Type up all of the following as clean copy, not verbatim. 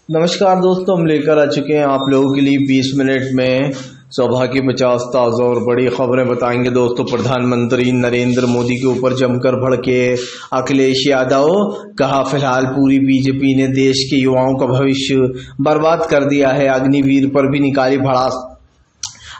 नमस्कार दोस्तों, हम लेकर आ चुके हैं आप लोगों के लिए 20 मिनट में सभा की 50 ताज़ा और बड़ी खबरें बताएंगे। दोस्तों, प्रधानमंत्री नरेंद्र मोदी के ऊपर जमकर भड़के अखिलेश यादव, कहा फिलहाल पूरी बीजेपी ने देश के युवाओं का भविष्य बर्बाद कर दिया है। अग्निवीर पर भी निकाली भड़ास।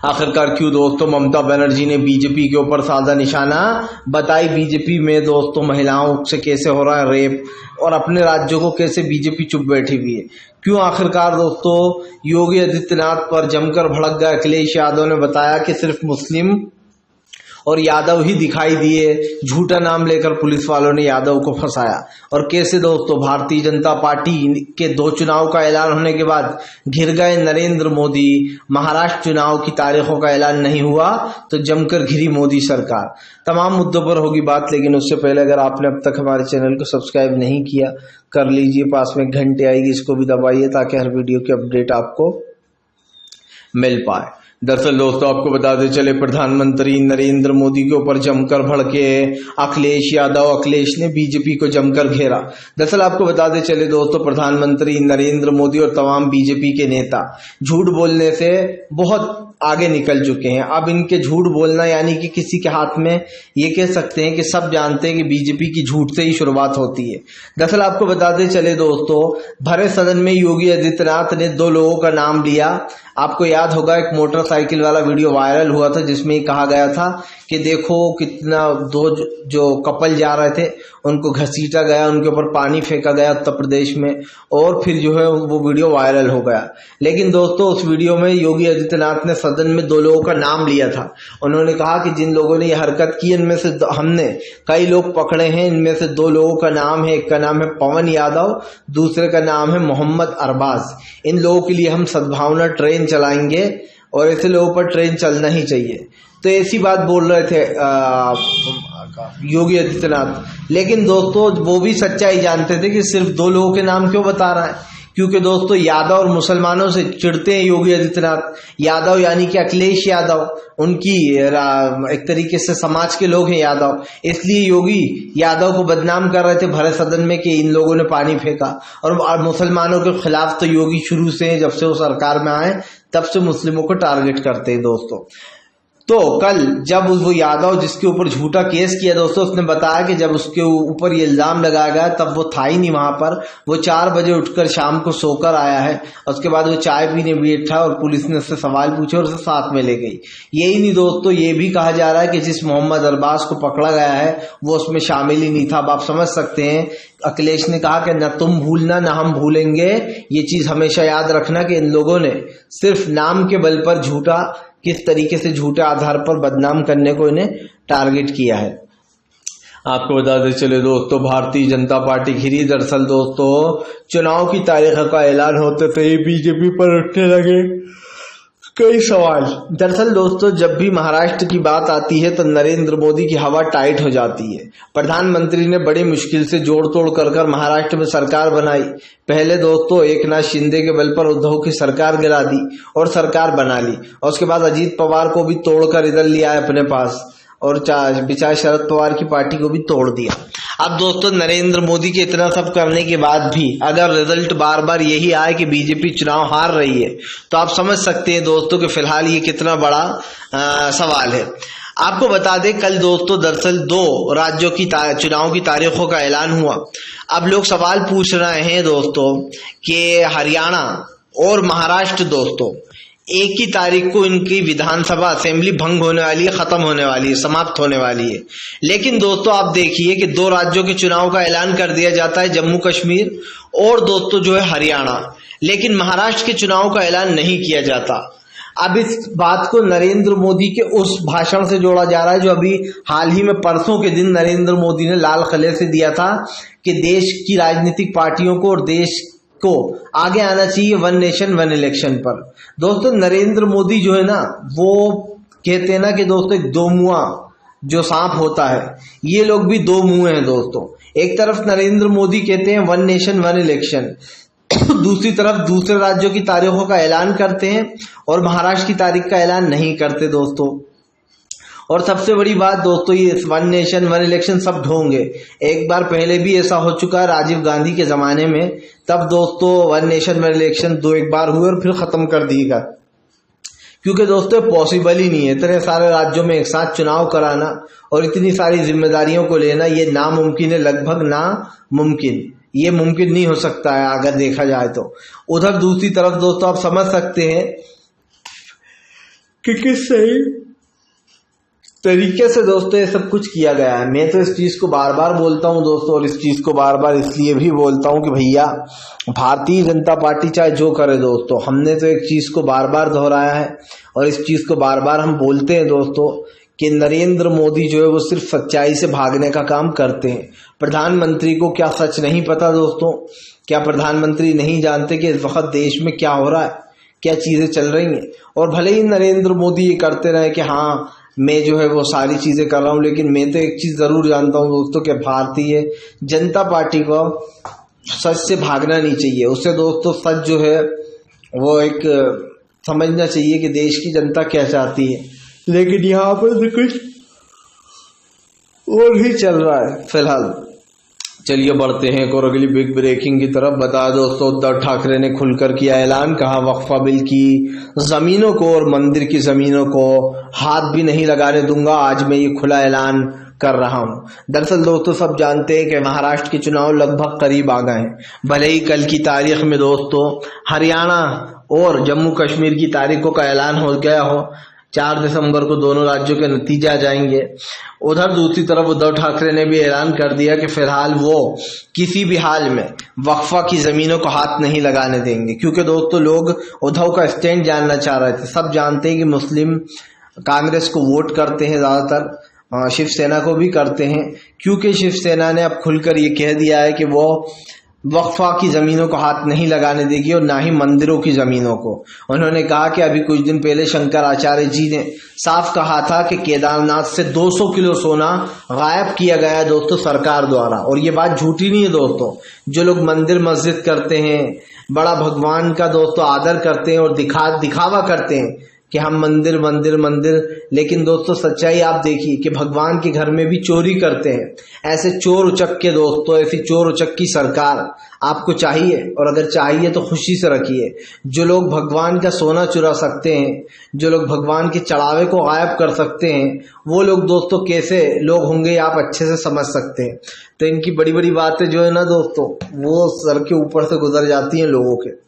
आखिरकार क्यों दोस्तों ममता बनर्जी ने बीजेपी के ऊपर साधा निशाना बताई। बीजेपी में दोस्तों महिलाओं से कैसे हो रहा है रेप, और अपने राज्यों को कैसे बीजेपी चुप बैठी हुई है। क्यों आखिरकार दोस्तों योगी आदित्यनाथ पर जमकर भड़क गए अखिलेश यादव ने बताया कि सिर्फ मुस्लिम और यादव ही दिखाई दिए। झूठा नाम लेकर पुलिस वालों ने यादव को फंसाया। और कैसे दोस्तों भारतीय जनता पार्टी के 2 चुनाव का ऐलान होने के बाद घिर गए नरेंद्र मोदी। महाराष्ट्र चुनाव की तारीखों का ऐलान नहीं हुआ तो जमकर घिरी मोदी सरकार। तमाम मुद्दों पर होगी बात, लेकिन उससे पहले अगर आपने अब तक हमारे चैनल को सब्सक्राइब नहीं किया कर लीजिए। पास में घंटे आएगी, इसको भी दबाइए ताकि हर वीडियो की अपडेट आपको मिल पाए। दरअसल दोस्तों आपको बताते चले, प्रधानमंत्री नरेंद्र मोदी के ऊपर जमकर भड़के अखिलेश यादव। अखिलेश ने बीजेपी को जमकर घेरा। दरअसल आपको बताते चले दोस्तों, प्रधानमंत्री नरेंद्र मोदी और तमाम बीजेपी के नेता झूठ बोलने से बहुत आगे निकल चुके हैं। अब इनके झूठ बोलना यानी कि किसी के हाथ में, ये कह सकते हैं कि सब जानते हैं कि बीजेपी की झूठ से ही शुरुआत होती है। दरअसल आपको बताते चले दोस्तों, भरे सदन में योगी आदित्यनाथ ने 2 लोगों का नाम लिया। आपको याद होगा एक मोटरसाइकिल वाला वीडियो वायरल हुआ था जिसमें कहा गया था कि देखो कितना 2 जो कपल जा रहे थे उनको घसीटा गया, उनके ऊपर पानी फेंका गया उत्तर प्रदेश में, और फिर जो है वो वीडियो वायरल हो गया। लेकिन दोस्तों उस वीडियो में योगी आदित्यनाथ ने सदन में 2 लोगों का नाम लिया था। उन्होंने कहा कि जिन लोगों ने ये हरकत की इनमें से हमने कई लोग पकड़े हैं। इनमें से 2 लोगों का नाम है, एक का नाम है पवन यादव, दूसरे का नाम है मोहम्मद अरबाज। इन लोगों के लिए हम सद्भावना ट्रेन चलाएंगे और ऐसे लोगों पर ट्रेन चलना ही चाहिए। तो ऐसी बात बोल रहे थे योगी आदित्यनाथ। लेकिन दोस्तों वो भी सच्चाई जानते थे कि सिर्फ 2 लोगों के नाम क्यों बता रहा है, क्योंकि दोस्तों यादव और मुसलमानों से चिढ़ते हैं योगी आदित्यनाथ। यादव यानी कि अखिलेश यादव, उनकी एक तरीके से समाज के लोग हैं यादव, इसलिए योगी यादव को बदनाम कर रहे थे भरे सदन में कि इन लोगों ने पानी फेंका। और मुसलमानों के खिलाफ तो योगी शुरू से, जब से वो सरकार में आए तब से मुस्लिमों को टारगेट करते हैं दोस्तों। तो कल जब वो यादव जिसके ऊपर झूठा केस किया दोस्तों, उसने बताया कि जब उसके ऊपर ये इल्जाम लगाया गया तब वो था ही नहीं वहां पर। वो 4 बजे उठकर शाम को सोकर आया है। उसके बाद वो चाय पीने बैठा और पुलिस ने उससे सवाल पूछे और उसे साथ में ले गई। यही नहीं दोस्तों, ये भी कहा जा रहा है कि जिस मोहम्मद अरबाज को पकड़ा गया है वो उसमें शामिल ही नहीं था। अब आप समझ सकते हैं, अखिलेश ने कहा कि न तुम भूलना न हम भूलेंगे। ये चीज हमेशा याद रखना कि इन लोगों ने सिर्फ नाम के बल पर झूठा, किस तरीके से झूठे आधार पर बदनाम करने को इन्हें टारगेट किया है। आपको बताते चले दोस्तों, भारतीय जनता पार्टी घिरी। दरअसल दोस्तों चुनाव की तारीख का ऐलान होते थे ही बीजेपी पर उठने लगे कई सवाल। दरअसल दोस्तों जब भी महाराष्ट्र की बात आती है तो नरेंद्र मोदी की हवा टाइट हो जाती है। प्रधानमंत्री ने बड़ी मुश्किल से जोड़ तोड़ कर महाराष्ट्र में सरकार बनाई। पहले दोस्तों एकनाथ शिंदे के बल पर उद्धव की सरकार गिरा दी और सरकार बना ली, और उसके बाद अजीत पवार को भी तोड़कर इधर लिया है अपने पास, और बेचारे शरद पवार की पार्टी को भी तोड़ दिया। अब दोस्तों नरेंद्र मोदी के इतना सब करने के बाद भी अगर रिजल्ट बार बार यही आए कि बीजेपी चुनाव हार रही है तो आप समझ सकते हैं दोस्तों कि फिलहाल ये कितना बड़ा सवाल है। आपको बता दें कल दोस्तों दरअसल 2 राज्यों की चुनाव की तारीखों का ऐलान हुआ। अब लोग सवाल पूछ रहे हैं दोस्तों कि हरियाणा और महाराष्ट्र दोस्तों 1 ही तारीख को इनकी विधानसभा असेंबली भंग होने वाली है, खत्म होने वाली है, समाप्त होने वाली है। लेकिन दोस्तों आप देखिए कि 2 राज्यों के चुनाव का ऐलान कर दिया जाता है, जम्मू कश्मीर और दोस्तों जो है हरियाणा, लेकिन महाराष्ट्र के चुनाव का ऐलान नहीं किया जाता। अब इस बात को नरेंद्र मोदी के उस भाषण से जोड़ा जा रहा है जो अभी हाल ही में परसों के दिन नरेंद्र मोदी ने लाल किले से दिया था कि देश की राजनीतिक पार्टियों को और देश को आगे आना चाहिए 1 नेशन 1 इलेक्शन पर। दोस्तों नरेंद्र मोदी जो है ना, वो कहते हैं ना कि दोस्तों एक 2 मुआ जो सांप होता है, ये लोग भी 2 मुंह हैं दोस्तों। एक तरफ नरेंद्र मोदी कहते हैं 1 नेशन 1 इलेक्शन, दूसरी तरफ दूसरे राज्यों की तारीखों का ऐलान करते हैं और महाराष्ट्र की तारीख का ऐलान नहीं करते दोस्तों। और सबसे बड़ी बात दोस्तों, ये वन नेशन वन इलेक्शन सब ढोंगे। एक बार पहले भी ऐसा हो चुका है राजीव गांधी के जमाने में, तब दोस्तों वन नेशन वन इलेक्शन एक बार हुए और फिर खत्म कर दिएगा, क्योंकि दोस्तों पॉसिबल ही नहीं है इतने सारे राज्यों में एक साथ चुनाव कराना और इतनी सारी जिम्मेदारियों को लेना। ये नामुमकिन है, लगभग नामुमकिन, ये मुमकिन नहीं हो सकता है अगर देखा जाए तो। उधर दूसरी तरफ दोस्तों आप समझ सकते हैं कि किस सही तरीके से दोस्तों ये सब कुछ किया गया है। मैं तो इस चीज को बार बार बोलता हूं दोस्तों, और इस चीज को बार बार इसलिए भी बोलता हूं कि भैया भारतीय जनता पार्टी चाहे जो करे दोस्तों, हमने तो एक चीज को बार बार दोहराया है और इस चीज को बार बार हम बोलते हैं दोस्तों कि नरेंद्र मोदी जो है वो सिर्फ सच्चाई से भागने का काम करते हैं। प्रधानमंत्री को क्या सच नहीं पता दोस्तों? क्या प्रधानमंत्री नहीं जानते कि इस वक्त देश में क्या हो रहा है, क्या चीजें चल रही हैं? और भले ही नरेंद्र मोदी ये करते रहे कि हाँ मैं जो है वो सारी चीजें कर रहा हूं, लेकिन मैं तो एक चीज जरूर जानता हूं दोस्तों कि भारतीय जनता पार्टी को सच से भागना नहीं चाहिए। उससे दोस्तों सच जो है वो एक समझना चाहिए कि देश की जनता क्या चाहती है, लेकिन यहाँ पर तो कुछ और ही चल रहा है फिलहाल। चलिए बढ़ते हैं और अगली बिग ब्रेकिंग की तरफ। बता दोस्तों, उद्धव ठाकरे ने खुलकर किया ऐलान, कहा वक्फा बिल की जमीनों को और मंदिर की जमीनों को हाथ भी नहीं लगाने दूंगा, आज मैं ये खुला ऐलान कर रहा हूं। दरअसल दोस्तों सब जानते हैं कि महाराष्ट्र के चुनाव लगभग करीब आ गए हैं। भले ही कल की तारीख में दोस्तों हरियाणा और जम्मू कश्मीर की तारीखों का ऐलान हो गया हो, 4 दिसंबर को दोनों राज्यों के नतीजे आ जाएंगे। उधर दूसरी तरफ उद्धव ठाकरे ने भी ऐलान कर दिया कि फिलहाल वो किसी भी हाल में वक्फा की जमीनों को हाथ नहीं लगाने देंगे, क्योंकि दोस्तों लोग उद्धव का स्टैंड जानना चाह रहे थे। सब जानते हैं कि मुस्लिम कांग्रेस को वोट करते हैं, ज्यादातर शिवसेना को भी करते हैं, क्योंकि शिवसेना ने अब खुलकर ये कह दिया है कि वो वक्फा की जमीनों को हाथ नहीं लगाने देगी और ना ही मंदिरों की जमीनों को। उन्होंने कहा कि अभी कुछ दिन पहले शंकराचार्य जी ने साफ कहा था कि केदारनाथ से 200 किलो सोना गायब किया गया है दोस्तों सरकार द्वारा, और ये बात झूठी नहीं है दोस्तों। जो लोग मंदिर मस्जिद करते हैं, बड़ा भगवान का दोस्तों आदर करते हैं और दिखावा करते हैं कि हम मंदिर मंदिर मंदिर, लेकिन दोस्तों सच्चाई आप देखिए कि भगवान के घर में भी चोरी करते हैं। ऐसे चोर उचक्के दोस्तों, ऐसी चोर उचक्की सरकार आपको चाहिए? और अगर चाहिए तो खुशी से रखिए। जो लोग भगवान का सोना चुरा सकते हैं, जो लोग भगवान के चढ़ावे को गायब कर सकते हैं, वो लोग दोस्तों कैसे लोग होंगे आप अच्छे से समझ सकते हैं। तो इनकी बड़ी बड़ी बातें जो है ना दोस्तों, वो सर के ऊपर से गुजर जाती हैं लोगों के।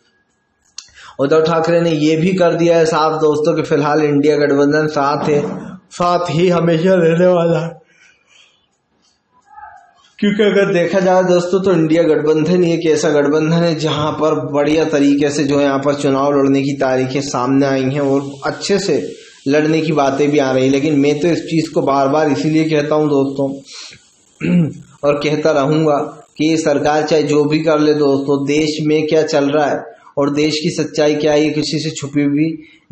उद्धव ठाकरे ने यह भी कर दिया है साफ दोस्तों कि फिलहाल इंडिया गठबंधन साथ है, साथ ही हमेशा रहने वाला है। क्योंकि अगर देखा जाए दोस्तों तो इंडिया गठबंधन एक ऐसा गठबंधन है जहां पर बढ़िया तरीके से जो है यहाँ पर चुनाव लड़ने की तारीखें सामने आई हैं और अच्छे से लड़ने की बातें भी आ रही। लेकिन मैं तो इस चीज को बार बार इसीलिए कहता हूं दोस्तों और कहता रहूंगा कि ये सरकार चाहे जो भी कर ले दोस्तों, देश में क्या चल रहा है और देश की सच्चाई क्या है ये किसी से छुपी हुई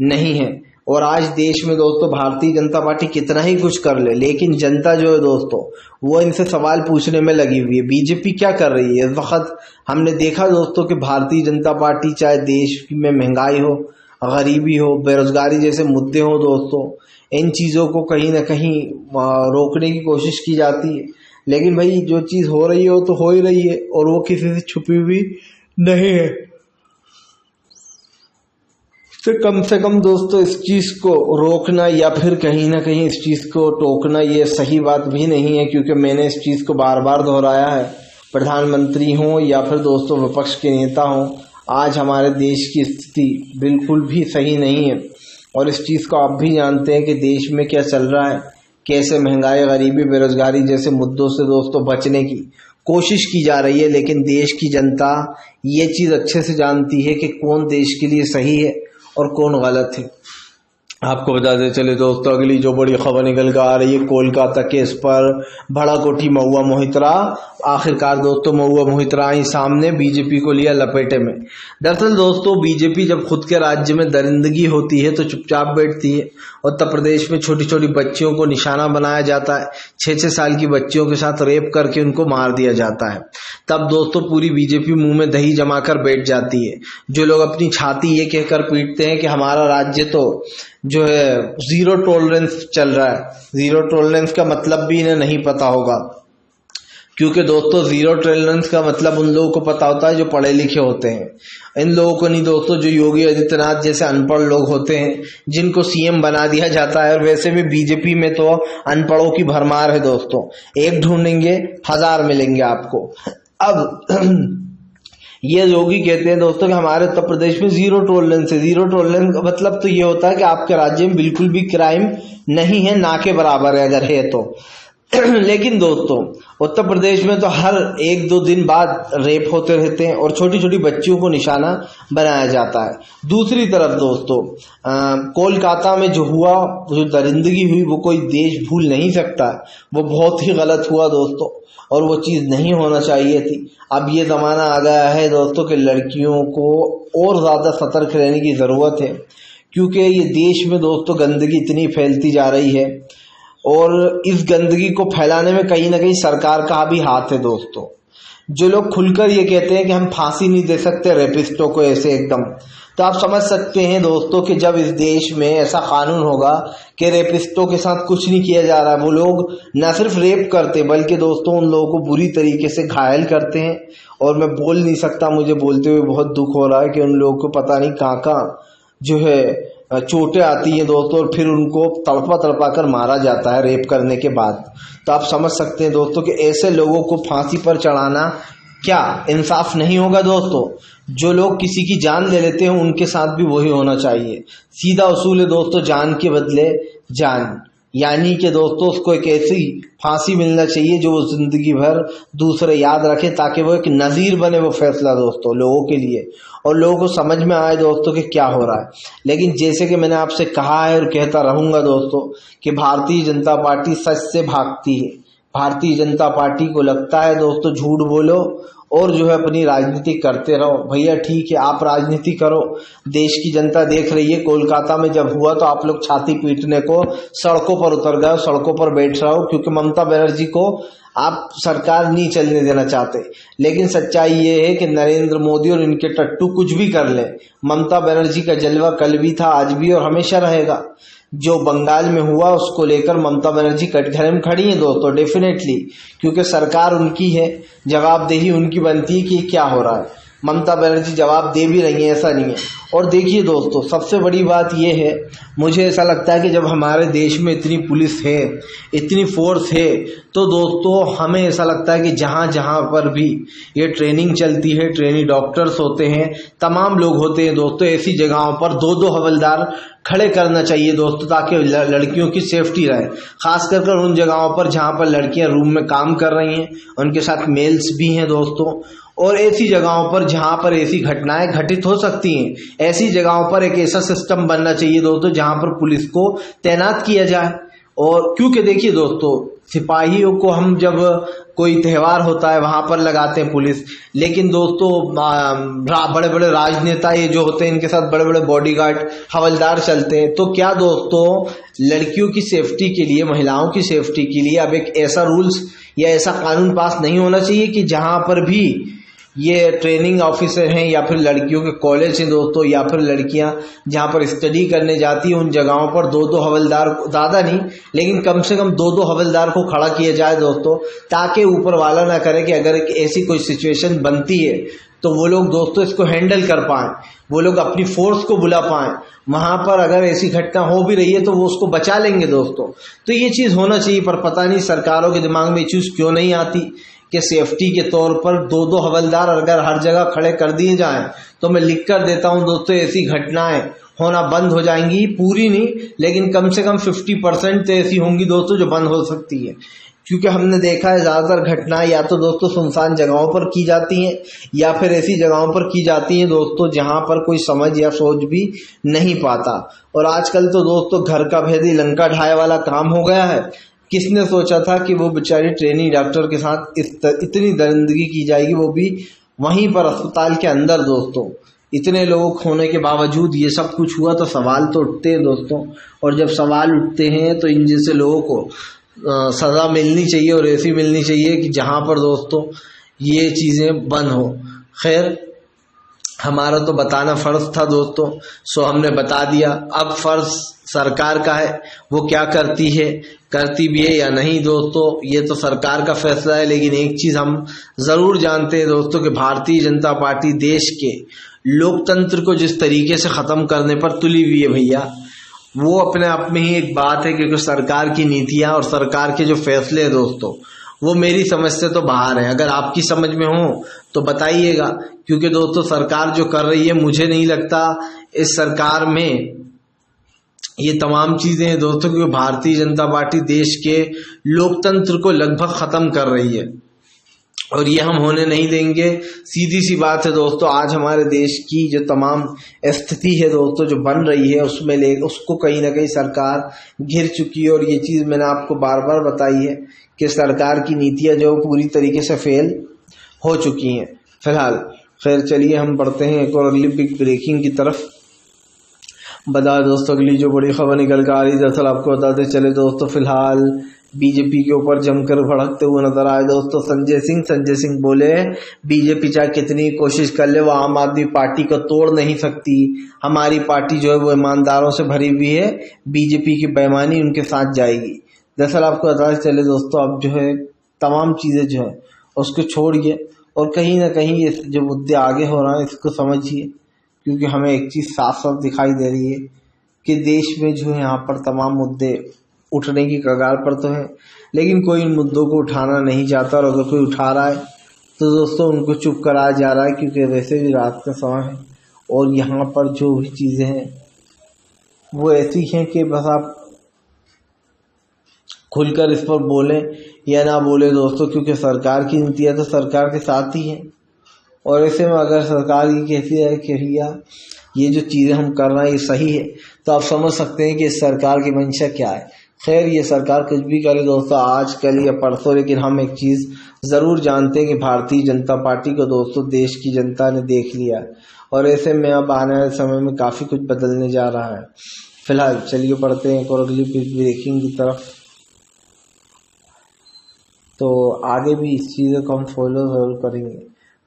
नहीं है। और आज देश में दोस्तों भारतीय जनता पार्टी कितना ही कुछ कर ले, लेकिन जनता जो है दोस्तों वो इनसे सवाल पूछने में लगी हुई है। बीजेपी क्या कर रही है इस वक्त? हमने देखा दोस्तों कि भारतीय जनता पार्टी चाहे देश में महंगाई हो, गरीबी हो, बेरोजगारी जैसे मुद्दे हो दोस्तों, इन चीज़ों को कहीं ना कहीं रोकने की कोशिश की जाती है। लेकिन भाई जो चीज़ हो रही हो तो हो ही रही है और वो किसी से छुपी हुई नहीं है। तो कम से कम दोस्तों इस चीज को रोकना या फिर कहीं ना कहीं इस चीज को टोकना ये सही बात भी नहीं है, क्योंकि मैंने इस चीज को बार बार दोहराया है। प्रधानमंत्री हो या फिर दोस्तों विपक्ष के नेता हो, आज हमारे देश की स्थिति बिल्कुल भी सही नहीं है। और इस चीज को आप भी जानते हैं कि देश में क्या चल रहा है, कैसे महंगाई, गरीबी, बेरोजगारी जैसे मुद्दों से दोस्तों बचने की कोशिश की जा रही है। लेकिन देश की जनता ये चीज अच्छे से जानती है कि कौन देश के लिए सही है और कौन गलत है। आपको बताते चले दोस्तों, अगली जो बड़ी खबर निकल कर आ रही है कोलकाता केस पर, भड़ा कोठी महुआ मोहित्रा। आखिरकार दोस्तों महुआ मोहित्रा ही सामने, बीजेपी को लिया लपेटे में। दरअसल दोस्तों बीजेपी जब खुद के राज्य में दरिंदगी होती है तो चुपचाप बैठती है। उत्तर प्रदेश में छोटी छोटी बच्चियों को निशाना बनाया जाता है, 6-6 साल की बच्चियों के साथ रेप करके उनको मार दिया जाता है। तब दोस्तों पूरी बीजेपी मुंह में दही जमाकर बैठ जाती है। जो लोग अपनी छाती ये कहकर पीटते हैं कि हमारा राज्य तो जो है जीरो टॉलरेंस चल रहा है। जीरो टॉलरेंस का मतलब भी इन्हें नहीं पता होगा, क्योंकि दोस्तों जीरो टॉलरेंस का मतलब उन लोगों को पता होता है जो पढ़े लिखे होते हैं। इन लोगों को नहीं दोस्तों, जो योगी आदित्यनाथ जैसे अनपढ़ लोग होते हैं जिनको सीएम बना दिया जाता है। और वैसे भी बीजेपी में तो अनपढ़ों की भरमार है दोस्तों, एक ढूंढेंगे 1000 मिलेंगे आपको। अब ये योगी कहते हैं दोस्तों कि हमारे उत्तर प्रदेश में जीरो टॉलरेंस है। जीरो टॉलरेंस का मतलब तो ये होता है कि आपके राज्य में बिल्कुल भी क्राइम नहीं है, ना के बराबर है अगर है तो। लेकिन दोस्तों उत्तर प्रदेश में तो हर 1-2 दिन बाद रेप होते रहते हैं और छोटी छोटी बच्चियों को निशाना बनाया जाता है। दूसरी तरफ दोस्तों कोलकाता में जो हुआ, जो दरिंदगी हुई, वो कोई देश भूल नहीं सकता, वो बहुत ही गलत हुआ दोस्तों, और वो चीज नहीं होना चाहिए थी। अब ये जमाना आ गया है दोस्तों कि लड़कियों को और ज्यादा सतर्क रहने की जरूरत है, क्योंकि ये देश में दोस्तों गंदगी इतनी फैलती जा रही है और इस गंदगी को फैलाने में कहीं ना कहीं सरकार का भी हाथ है दोस्तों। जो लोग खुलकर ये कहते हैं कि हम फांसी नहीं दे सकते रेपिस्टों को ऐसे एकदम, तो आप समझ सकते हैं दोस्तों कि जब इस देश में ऐसा कानून होगा कि रेपिस्टों के साथ कुछ नहीं किया जा रहा, वो लोग न सिर्फ रेप करते बल्कि दोस्तों उन लोगों को बुरी तरीके से घायल करते हैं। और मैं बोल नहीं सकता, मुझे बोलते हुए बहुत दुख हो रहा है कि उन लोगों को पता नहीं कहाँ कहाँ जो है चोटें आती हैं दोस्तों, और फिर उनको तड़पा तड़पा कर मारा जाता है रेप करने के बाद। तो आप समझ सकते हैं दोस्तों कि ऐसे लोगों को फांसी पर चढ़ाना क्या इंसाफ नहीं होगा दोस्तों। जो लोग किसी की जान ले लेते हैं उनके साथ भी वही होना चाहिए। सीधा उसूल है दोस्तों, जान के बदले जान, यानी कि दोस्तों उसको एक ऐसी फांसी मिलना चाहिए जो वो जिंदगी भर दूसरे याद रखे, ताकि वो एक नजीर बने वो फैसला दोस्तों लोगों के लिए, और लोगों को समझ में आए दोस्तों कि क्या हो रहा है। लेकिन जैसे कि मैंने आपसे कहा है और कहता रहूंगा दोस्तों कि भारतीय जनता पार्टी सच से भागती है। भारतीय जनता पार्टी को लगता है दोस्तों झूठ बोलो और जो है अपनी राजनीति करते रहो। भैया ठीक है, आप राजनीति करो, देश की जनता देख रही है। कोलकाता में जब हुआ तो आप लोग छाती पीटने को सड़कों पर उतर गए, सड़कों पर बैठ रहे हो, क्योंकि ममता बनर्जी को आप सरकार नहीं चलने देना चाहते। लेकिन सच्चाई ये है कि नरेंद्र मोदी और इनके टट्टू कुछ भी कर ले, ममता बनर्जी का जलवा कल भी था, आज भी और हमेशा रहेगा। जो बंगाल में हुआ उसको लेकर ममता बनर्जी कटघरे में खड़ी है दोस्तों, डेफिनेटली, क्योंकि सरकार उनकी है, जवाबदेही उनकी बनती है कि क्या हो रहा है। ममता बनर्जी जवाब दे भी रही है, ऐसा नहीं है। और देखिए दोस्तों सबसे बड़ी बात यह है, मुझे ऐसा लगता है कि जब हमारे देश में इतनी पुलिस है, इतनी फोर्स है, तो दोस्तों हमें ऐसा लगता है कि जहां जहां पर भी ये ट्रेनिंग चलती है, ट्रेनिंग डॉक्टर्स होते हैं, तमाम लोग होते हैं दोस्तों, ऐसी जगहों पर 2-2 हवलदार खड़े करना चाहिए दोस्तों, ताकि लड़कियों की सेफ्टी रहे। खास कर उन जगहों पर जहां पर लड़कियां रूम में काम कर रही हैं, उनके साथ मेल्स भी हैं दोस्तों। और ऐसी जगहों पर जहां पर ऐसी घटनाएं घटित हो सकती हैं, ऐसी जगहों पर एक ऐसा सिस्टम बनना चाहिए दोस्तों जहां पर पुलिस को तैनात किया जाए। और क्योंकि देखिए दोस्तों, सिपाहियों को हम जब कोई त्योहार होता है वहां पर लगाते हैं पुलिस, लेकिन दोस्तों बड़े बड़े राजनेता ये जो होते हैं इनके साथ बड़े बड़े बॉडीगार्ड हवलदार चलते हैं। तो क्या दोस्तों लड़कियों की सेफ्टी के लिए, महिलाओं की सेफ्टी के लिए अब एक ऐसा रूल्स या ऐसा कानून पास नहीं होना चाहिए कि जहां पर भी ये ट्रेनिंग ऑफिसर हैं या फिर लड़कियों के कॉलेज हैं दोस्तों, या फिर लड़कियां जहां पर स्टडी करने जाती हैं, उन जगहों पर 2-2 हवलदार, ज्यादा नहीं लेकिन कम से कम 2-2 हवलदार को खड़ा किया जाए दोस्तों, ताकि ऊपर वाला ना करे कि अगर ऐसी कोई सिचुएशन बनती है तो वो लोग दोस्तों इसको हैंडल कर पाए, वो लोग अपनी फोर्स को बुला पाए। वहां पर अगर ऐसी घटना हो भी रही है तो वो उसको बचा लेंगे दोस्तों। तो ये चीज होना चाहिए, पर पता नहीं सरकारों के दिमाग में ये चीज क्यों नहीं आती कि सेफ्टी के तौर पर 2-2 हवलदार अगर हर जगह खड़े कर दिए जाएं, तो मैं लिख कर देता हूं दोस्तों, ऐसी घटनाएं होना बंद हो जाएंगी। पूरी नहीं लेकिन कम से कम 50% तो ऐसी होंगी दोस्तों जो बंद हो सकती है। क्योंकि हमने देखा है ज्यादातर घटनाएं या तो दोस्तों सुनसान जगहों पर की जाती हैं, या फिर ऐसी जगहों पर की जाती हैं दोस्तों जहां पर कोई समझ या सोच भी नहीं पाता। और आजकल तो दोस्तों घर का भेदी लंका ढाए वाला काम हो गया है। किसने सोचा था कि वो बेचारी ट्रेनी डॉक्टर के साथ इतनी दरिंदगी की जाएगी, वो भी वहीं पर अस्पताल के अंदर दोस्तों। इतने लोग होने के बावजूद ये सब कुछ हुआ, तो सवाल तो उठते हैं दोस्तों। और जब सवाल उठते हैं तो इन जैसे लोगों को सजा मिलनी चाहिए, और ऐसी मिलनी चाहिए कि जहां पर दोस्तों ये चीजें बंद हो। खैर, हमारा तो बताना फर्ज था दोस्तों, सो हमने बता दिया। अब फर्ज सरकार का है, वो क्या करती है, करती भी है या नहीं दोस्तों, ये तो सरकार का फैसला है। लेकिन एक चीज हम जरूर जानते हैं दोस्तों कि भारतीय जनता पार्टी देश के लोकतंत्र को जिस तरीके से खत्म करने पर तुली हुई है भैया, वो अपने आप में ही एक बात है। क्योंकि सरकार की नीतियां और सरकार के जो फैसले हैं दोस्तों, वो मेरी समझ से तो बाहर है। अगर आपकी समझ में हो तो बताइएगा, क्योंकि दोस्तों सरकार जो कर रही है, मुझे नहीं लगता इस सरकार में ये तमाम चीजें हैं दोस्तों, क्योंकि भारतीय जनता पार्टी देश के लोकतंत्र को लगभग खत्म कर रही है और ये हम होने नहीं देंगे। सीधी सी बात है दोस्तों, आज हमारे देश की जो तमाम स्थिति है दोस्तों जो बन रही है, उसको कहीं ना कहीं सरकार घिर चुकी है। और ये चीज मैंने आपको बार बार बताई है कि सरकार की नीतियां जो पूरी तरीके से फेल हो चुकी हैं। फिलहाल खैर चलिए हम बढ़ते हैं एक और अगली बिग ब्रेकिंग की तरफ। बता दोस्तों अगली जो बड़ी खबर निकल कर आ रही है, दरअसल आपको बताते चले दोस्तों, फिलहाल बीजेपी के ऊपर जमकर भड़कते हुए नजर आए दोस्तों संजय सिंह बोले बीजेपी चाहे कितनी कोशिश कर ले वो आम आदमी पार्टी को तोड़ नहीं सकती। हमारी पार्टी जो है वो ईमानदारों से भरी हुई है, बीजेपी की बेईमानी उनके साथ जाएगी। दरअसल आपको बताते चले दोस्तों, अब जो है तमाम चीजें जो है उसको छोड़िए और कहीं ना कहीं ये जो मुद्दे आगे हो रहा है इसको समझिए, क्योंकि हमें एक चीज साफ साफ दिखाई दे रही है कि देश में जो है यहाँ पर तमाम मुद्दे उठने की कगार पर तो है, लेकिन कोई इन मुद्दों को उठाना नहीं चाहता। और अगर कोई उठा रहा है तो दोस्तों उनको चुप कराया जा रहा है, क्योंकि वैसे भी रात का समय है और यहाँ पर जो भी चीजें हैं वो ऐसी हैं कि बस आप खुलकर इस पर बोलें या ना बोले दोस्तों, क्योंकि सरकार की नीतियां तो सरकार के साथ ही हैं। और ऐसे में अगर सरकार ये कहती है कि भैया ये जो चीज़ें हम कर रहे हैं ये सही है, तो आप समझ सकते हैं कि इस सरकार की मंशा क्या है। खैर ये सरकार कुछ भी करे दोस्तों, आज कल या परसों, लेकिन हम एक चीज़ ज़रूर जानते हैं कि भारतीय जनता पार्टी को दोस्तों देश की जनता ने देख लिया और ऐसे में अब आने वाले समय में काफ़ी कुछ बदलने जा रहा है। फिलहाल चलिए बढ़ते हैं एक और अगली बिग ब्रेकिंग की तरफ। तो आगे भी इस चीज़ को हम फॉलो जरूर करेंगे।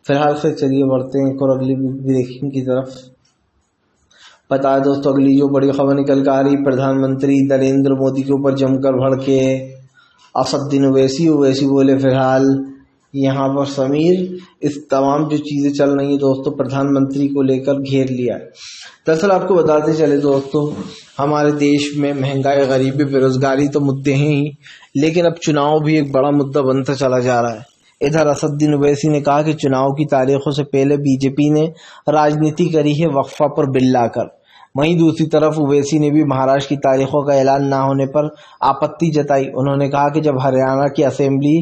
फिलहाल से चलिए बढ़ते हैं एक और अगली बिग ब्रेकिंग की तरफ। बताया दोस्तों अगली जो बड़ी खबर निकल कर आ रही, प्रधानमंत्री नरेंद्र मोदी के ऊपर जमकर भड़के असदुद्दीन ओवैसी बोले फिलहाल यहाँ पर समीर इस तमाम जो चीज़ें चल रही हैं दोस्तों प्रधानमंत्री को लेकर घेर लिया है। दरअसल आपको बताते चले दोस्तों, हमारे देश में महंगाई, गरीबी, बेरोजगारी तो मुद्दे हैं ही, लेकिन अब चुनाव भी एक बड़ा मुद्दा बनता चला जा रहा है। इधर असदुद्दीन ओवैसी ने कहा कि चुनाव की तारीखों से पहले बीजेपी ने राजनीति करी है वक्फा पर बिल लाकर। वहीं दूसरी तरफ ओवैसी ने भी महाराष्ट्र की तारीखों का ऐलान ना होने पर आपत्ति जताई। उन्होंने कहा कि जब हरियाणा की असेंबली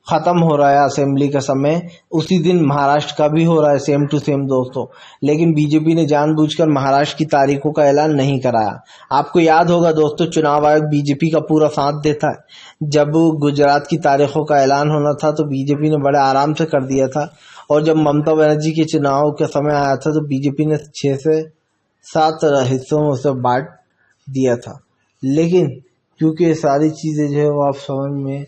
खत्म हो रहा है, असेंबली का समय उसी दिन महाराष्ट्र का भी हो रहा है, सेम टू सेम दोस्तों, लेकिन बीजेपी ने जानबूझकर महाराष्ट्र की तारीखों का ऐलान नहीं कराया। आपको याद होगा दोस्तों, चुनाव आयोग बीजेपी का पूरा साथ देता है। जब गुजरात की तारीखों का ऐलान होना था तो बीजेपी ने बड़े आराम से कर दिया था, और जब ममता बनर्जी के चुनाव का समय आया था तो बीजेपी ने 6 से 7 हिस्सों में उसे बांट दिया था। लेकिन क्योंकि ये सारी चीज़ें जो है वो आप समझ में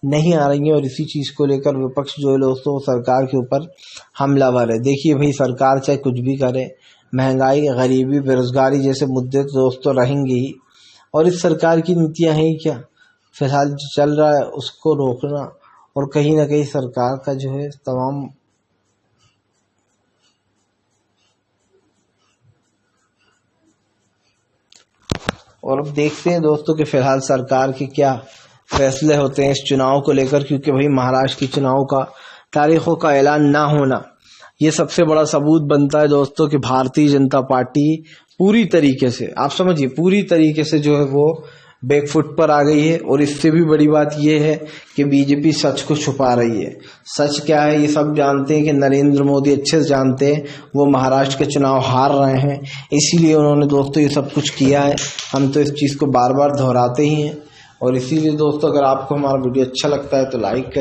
नहीं आ रही हैं और इसी चीज़ को लेकर विपक्ष जो है दोस्तों सरकार के ऊपर हमलावर है। देखिए भाई, सरकार चाहे कुछ भी करे, महंगाई, गरीबी, बेरोजगारी जैसे मुद्दे तो दोस्तों रहेंगे ही, और इस सरकार की नीतियां हैं ही क्या। फिलहाल जो चल रहा है उसको रोकना और कहीं ना कहीं सरकार का जो है तमाम और अब देखते हैं दोस्तों कि फिलहाल सरकार के क्या फैसले होते हैं इस चुनाव को लेकर, क्योंकि भाई महाराष्ट्र की चुनाव का तारीखों का ऐलान ना होना ये सबसे बड़ा सबूत बनता है दोस्तों कि भारतीय जनता पार्टी पूरी तरीके से, आप समझिए पूरी तरीके से जो है वो बैकफुट पर आ गई है। और इससे भी बड़ी बात यह है कि बीजेपी सच को छुपा रही है। सच क्या है ये सब जानते हैं कि नरेंद्र मोदी अच्छे से जानते हैं, वो महाराष्ट्र के चुनाव हार रहे हैं, इसीलिए उन्होंने दोस्तों ये सब कुछ किया है। हम तो इस चीज़ को बार बार दोहराते ही हैं। और इसीलिए दोस्तों अगर आपको हमारा वीडियो अच्छा लगता है तो लाइक करें।